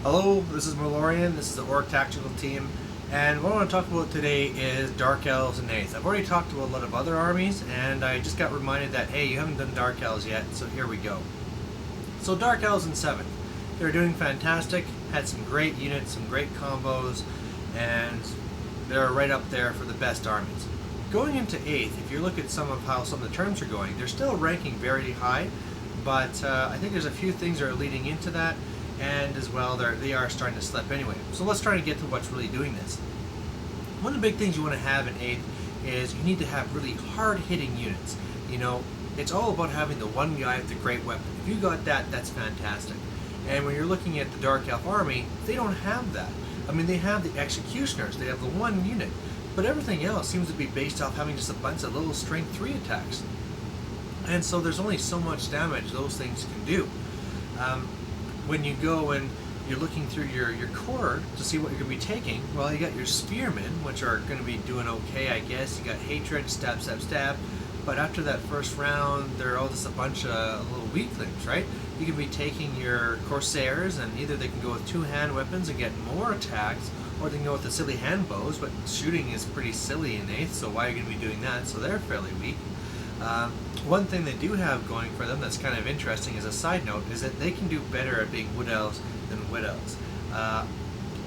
Hello, this is Malorian, this is the Orc Tactical Team, and what I want to talk about today is Dark Elves and 8th. I've already talked to a lot of other armies, and I just got reminded that, hey, you haven't done Dark Elves yet, so here we go. So Dark Elves in 7th, they're doing fantastic, had some great units, some great combos, and they're right up there for the best armies. Going into 8th, if you look at some of how some of the terms are going, they're still ranking very high, but I think there's a few things that are leading into that, and as well they are starting to slip anyway. So let's try to get to what's really doing this. One of the big things you want to have in 8th is you need to have really hard-hitting units. You know, it's all about having the one guy with the great weapon. If you got that, that's fantastic. And when you're looking at the Dark Elf army, they don't have that. I mean, they have the Executioners, they have the one unit, but everything else seems to be based off having just a bunch of little strength 3 attacks. And so there's only so much damage those things can do. When you go and you're looking through your core to see what you're going to be taking, well, you got your Spearmen, which are going to be doing okay, I guess. You got Hatred, Stab, Stab, Stab. But after that first round, they're all just a bunch of little weaklings, right? You can be taking your Corsairs, and either they can go with 2-hand weapons and get more attacks, or they can go with the silly hand bows, but shooting is pretty silly in 8th, so why are you going to be doing that? So they're fairly weak. One thing they do have going for them that's kind of interesting as a side note is that they can do better at being Wood Elves than Wood Elves.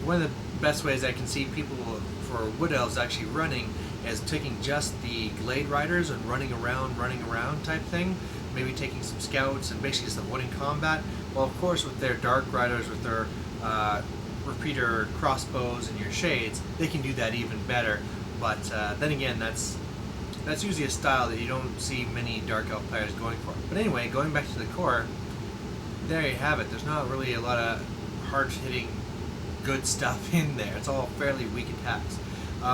One of the best ways I can see people for Wood Elves actually running is taking just the Glade Riders and running around type thing, maybe taking some scouts and basically just avoiding combat. Well, of course, with their Dark Riders, with their repeater crossbows and your Shades, they can do that even better. But then again, that's usually a style that you don't see many Dark Elf players going for. But anyway, going back to the core, there you have it. There's not really a lot of hard-hitting good stuff in there. It's all fairly weak attacks.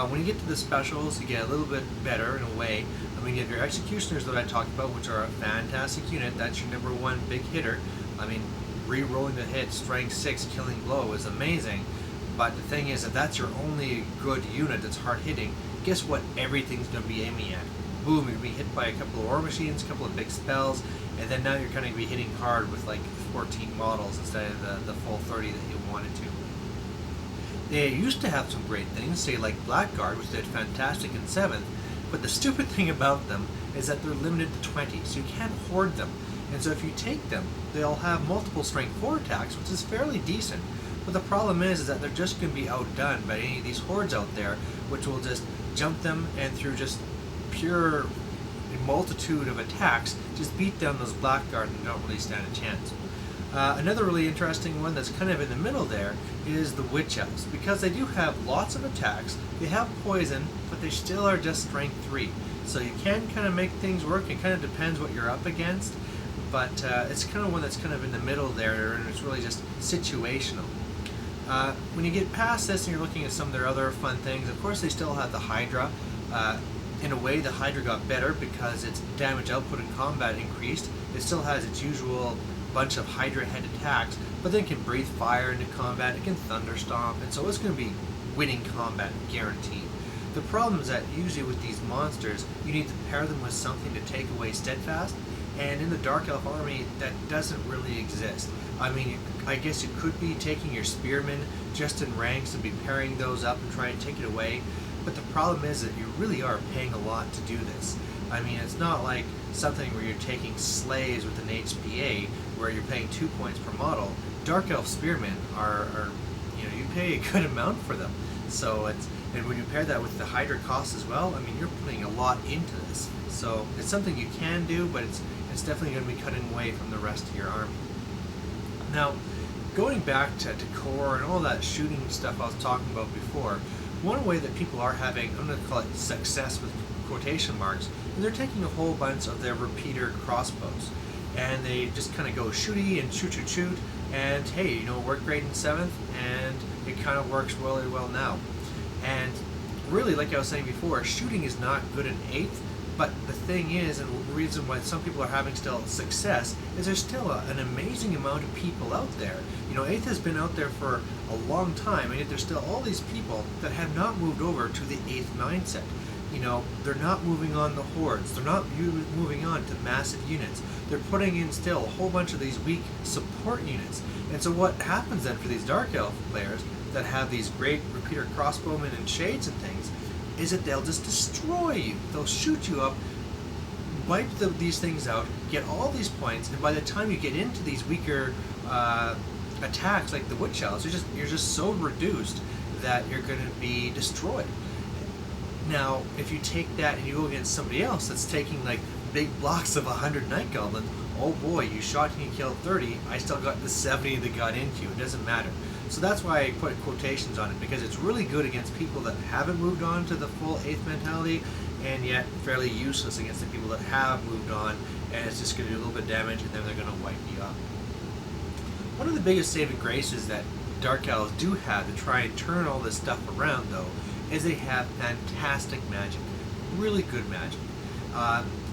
When you get to the specials, you get a little bit better in a way. I mean, you have your Executioners that I talked about, which are a fantastic unit. That's your number one big hitter. I mean, re-rolling the hit, strength 6, killing blow is amazing. But the thing is, if that's your only good unit that's hard-hitting, guess what everything's going to be aiming at? Boom, you're going to be hit by a couple of War Machines, a couple of big spells, and then now you're kind of going to be hitting hard with like 14 models instead of the full 30 that you wanted to. They used to have some great things, say like Blackguard, which did fantastic in 7th, but the stupid thing about them is that they're limited to 20, so you can't hoard them. And so if you take them, they'll have multiple strength 4 attacks, which is fairly decent. But the problem is that they're just going to be outdone by any of these hordes out there, which will just jump them and through just pure multitude of attacks, just beat down those Blackguard and don't really stand a chance. Another really interesting one that's kind of in the middle there is the Witch Elves. Because they do have lots of attacks, they have poison, but they still are just strength 3. So you can kind of make things work. It kind of depends what you're up against, but it's kind of one that's kind of in the middle there, and it's really just situational. When you get past this and you're looking at some of their other fun things, of course they still have the Hydra. In a way, the Hydra got better because its damage output in combat increased. It still has its usual bunch of Hydra head attacks, but then it can breathe fire into combat, it can thunderstomp, and so it's going to be winning combat guaranteed. The problem is that usually with these monsters, you need to pair them with something to take away steadfast, and in the Dark Elf army, that doesn't really exist. I mean, I guess you could be taking your Spearmen just in ranks and be pairing those up and trying to take it away, but the problem is that you really are paying a lot to do this. I mean, it's not like something where you're taking Slays with an HPA where you're paying 2 points per model. Dark Elf Spearmen are you pay a good amount for them. So and when you pair that with the Hydra cost as well, I mean, you're putting a lot into this. So it's something you can do, but it's definitely going to be cutting away from the rest of your army. Now, going back to core and all that shooting stuff I was talking about before, one way that people are having, I'm going to call it success with quotation marks, is they're taking a whole bunch of their repeater crossbows, and they just kind of go shooty and shoot, and hey, it worked great in 7th, and it kind of works really well now. And really, like I was saying before, shooting is not good in 8th, but the thing is, and the reason why some people are having still success, is there's still an amazing amount of people out there. 8th has been out there for a long time, and yet there's still all these people that have not moved over to the 8th mindset. they're not moving on the hordes. They're not moving on to massive units. They're putting in still a whole bunch of these weak support units. And so what happens then for these Dark Elf players that have these great repeater crossbowmen and shades and things is that they'll just destroy you. They'll shoot you up, wipe these things out, get all these points, and by the time you get into these weaker attacks like the Witch Elves, you're just so reduced that you're going to be destroyed. Now, if you take that and you go against somebody else that's taking like big blocks of 100 Night Goblins, oh boy, you shot and you killed 30, I still got the 70 that got into you. It doesn't matter. So that's why I put quotations on it, because it's really good against people that haven't moved on to the full 8th mentality, and yet fairly useless against the people that have moved on, and it's just going to do a little bit of damage, and then they're going to wipe you up. One of the biggest saving graces that Dark Elves do have to try and turn all this stuff around, though, is they have fantastic magic. Really good magic.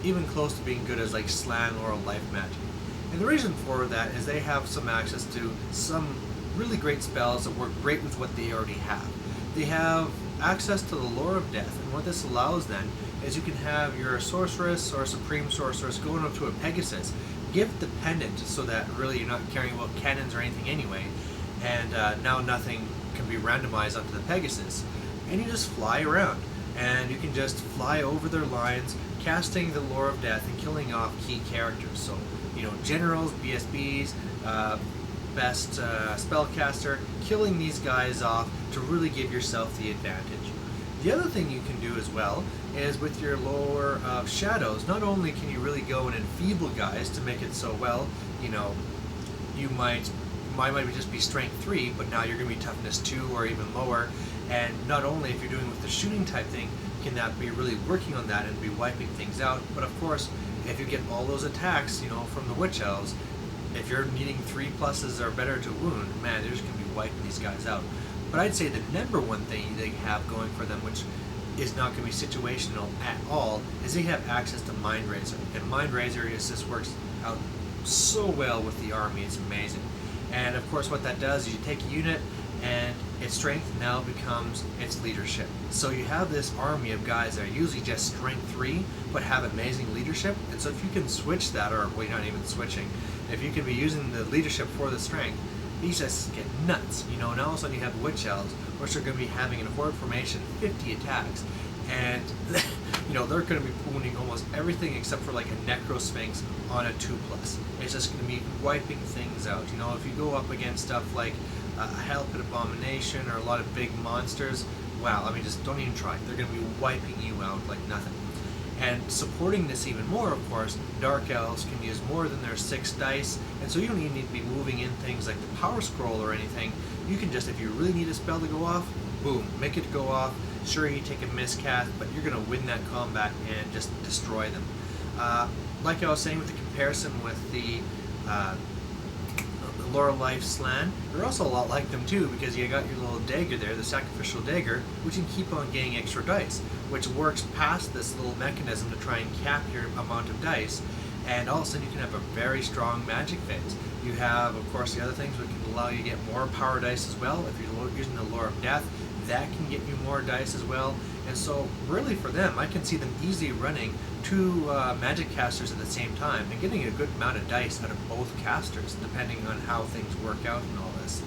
Even close to being good as like Slan or Life magic. And the reason for that is they have some access to some really great spells that work great with what they already have. They have access to the Lore of Death, and what this allows then is you can have your Sorceress or Supreme Sorceress going up to a Pegasus, give it the pendant so that really you're not caring about cannons or anything anyway, and now nothing can be randomized onto the Pegasus. And you just fly around, and you can just fly over their lines, casting the Lore of Death and killing off key characters. So, generals, BSBs, best spellcaster, killing these guys off to really give yourself the advantage. The other thing you can do as well is with your Lore of Shadows, not only can you really go and enfeeble guys to make it so, well, you might just be strength 3, but now you're going to be toughness 2 or even lower. And not only if you're doing with the shooting type thing, can that be really working on that and be wiping things out, but of course, if you get all those attacks, from the Witch Elves, if you're needing 3+ or better to wound, man, they're just going to be wiping these guys out. But I'd say the number one thing they have going for them, which is not going to be situational at all, is they have access to Mind Razor. And Mind Razor just works out so well with the army, it's amazing. And of course what that does is you take a unit and its strength now becomes its leadership. So you have this army of guys that are usually just strength 3 but have amazing leadership, and so if you can switch that, or well, you're not even switching, if you can be using the leadership for the strength, these just get nuts. Now all of a sudden you have Witch Elves, which are going to be having in horde formation 50 attacks, and they're going to be wounding almost everything except for like a Necro Sphinx on a 2+. It's just going to be wiping things out. If you go up against stuff like a Hell Pit Abomination or a lot of big monsters, wow, just don't even try. They're going to be wiping you out like nothing. And supporting this even more, of course, Dark Elves can use more than their 6 dice, and so you don't even need to be moving in things like the Power Scroll or anything. You can just, if you really need a spell to go off, boom, make it go off. Sure, you take a miscast, but you're going to win that combat and just destroy them. Like I was saying with the comparison with the Lore Life Slan, they're also a lot like them too, because you got your little dagger there, the sacrificial dagger, which can keep on getting extra dice, which works past this little mechanism to try and cap your amount of dice, and all of a sudden you can have a very strong magic phase. You have, of course, the other things which can allow you to get more power dice as well. If you're using the Lore of Death, that can get you more dice as well. And so really for them, I can see them easily running 2 magic casters at the same time and getting a good amount of dice out of both casters, depending on how things work out and all this.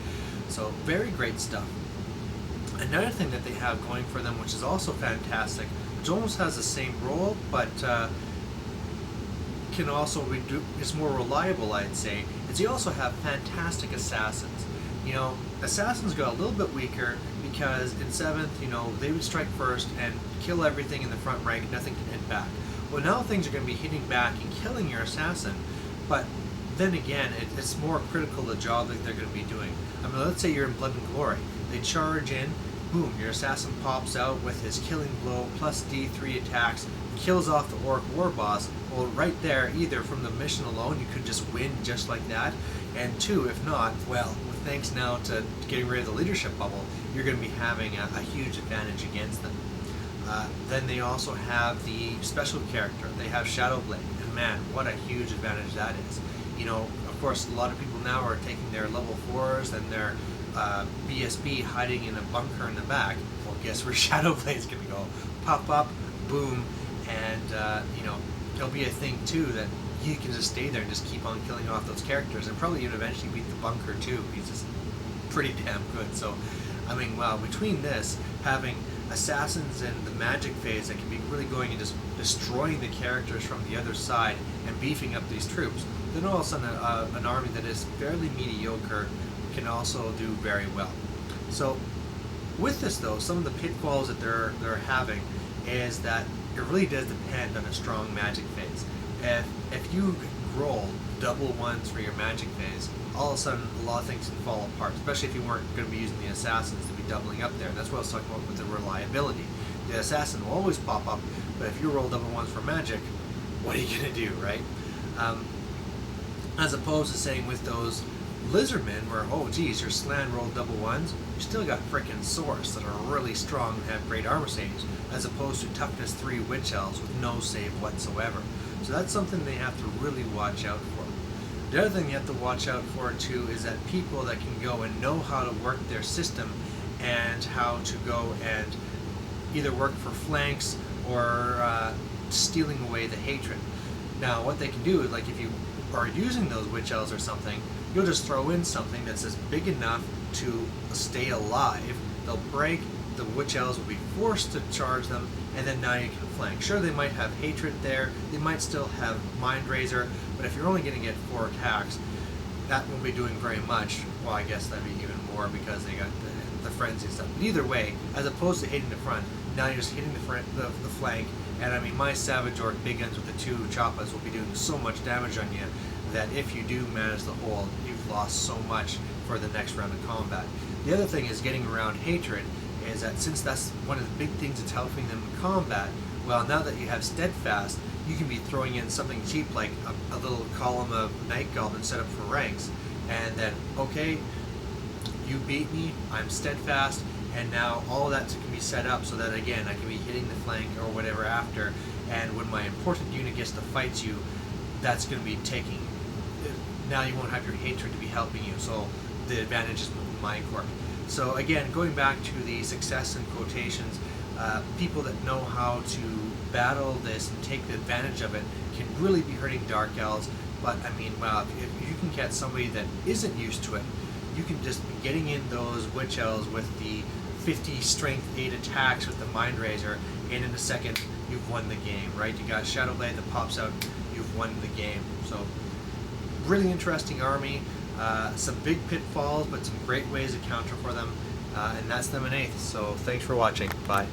So very great stuff. Another thing that they have going for them, which is also fantastic, which almost has the same role, but can also is more reliable, I'd say, is they also have fantastic assassins. Assassins got a little bit weaker because in 7th, they would strike first and kill everything in the front rank, nothing can hit back. Well, now things are going to be hitting back and killing your assassin, but then again, it's more critical the job that they're going to be doing. Let's say you're in Blood and Glory. They charge in, boom, your assassin pops out with his killing blow plus D3 attacks, kills off the Orc War Boss. Well, right there, either from the mission alone, you could just win just like that, and 2, if not, well, thanks now to getting rid of the leadership bubble, you're going to be having a huge advantage against them. Then they also have the special character. They have Shadowblade, and man, what a huge advantage that is. Of course, a lot of people now are taking their level 4s and their BSB hiding in a bunker in the back. Well, guess where Shadowblade's going to go? Pop up, boom, and it'll be a thing too that you can just stay there and just keep on killing off those characters, and probably even eventually beat the bunker too. He's just pretty damn good. So, I mean, wow, between this, having assassins and the magic phase that can be really going and just destroying the characters from the other side and beefing up these troops, then all of a sudden an army that is fairly mediocre can also do very well. So with this though, some of the pitfalls that they're having is that it really does depend on a strong magic phase. If you roll double ones for your magic phase, all of a sudden a lot of things can fall apart, especially if you weren't going to be using the assassins to be doubling up there. And that's what I was talking about with the reliability. The assassin will always pop up, but if you roll double ones for magic, what are you going to do, right? As opposed to saying with those lizardmen where, oh geez, your slan rolled double ones, you still got frickin' swords that are really strong and have great armor saves, as opposed to toughness 3 witch elves with no save whatsoever. So that's something they have to really watch out for. The other thing you have to watch out for too is that people that can go and know how to work their system and how to go and either work for flanks or stealing away the hatred. Now what they can do is, like, if you are using those witch elves or something, you'll just throw in something that's just big enough to stay alive. They'll break, the witch elves will be forced to charge them, and then now you can flank. Sure, they might have hatred there, they might still have mind razor, but if you're only going to get 4 attacks, that won't be doing very much. Well, I guess that'd be even more because they got the frenzy and stuff. But either way, as opposed to hitting the front, now you're just hitting the flank, and I mean, my Savage Orc big guns with the 2 choppas will be doing so much damage on you that if you do manage the hold, you've lost so much for the next round of combat. The other thing is getting around hatred is that since that's one of the big things that's helping them in combat, well, now that you have steadfast, you can be throwing in something cheap like a little column of night goblins set up for ranks, and then, okay, you beat me, I'm steadfast, and now all of that can be set up so that, again, I can be hitting the flank or whatever after, and when my important unit gets to fight you, that's going to be taking, now you won't have your hatred to be helping you, so the advantage is Mind Corp. So again, going back to the success in quotations, people that know how to battle this and take the advantage of it can really be hurting Dark Elves. But I mean, wow, if you can get somebody that isn't used to it, you can just be getting in those Witch Elves with the 50 strength 8 attacks with the Mind Razor, and in a second, you've won the game, right? You got Shadow Blade that pops out, you've won the game. So, really interesting army. Some big pitfalls, but some great ways to counter for them. And that's them in 8th. So, thanks for watching. Bye.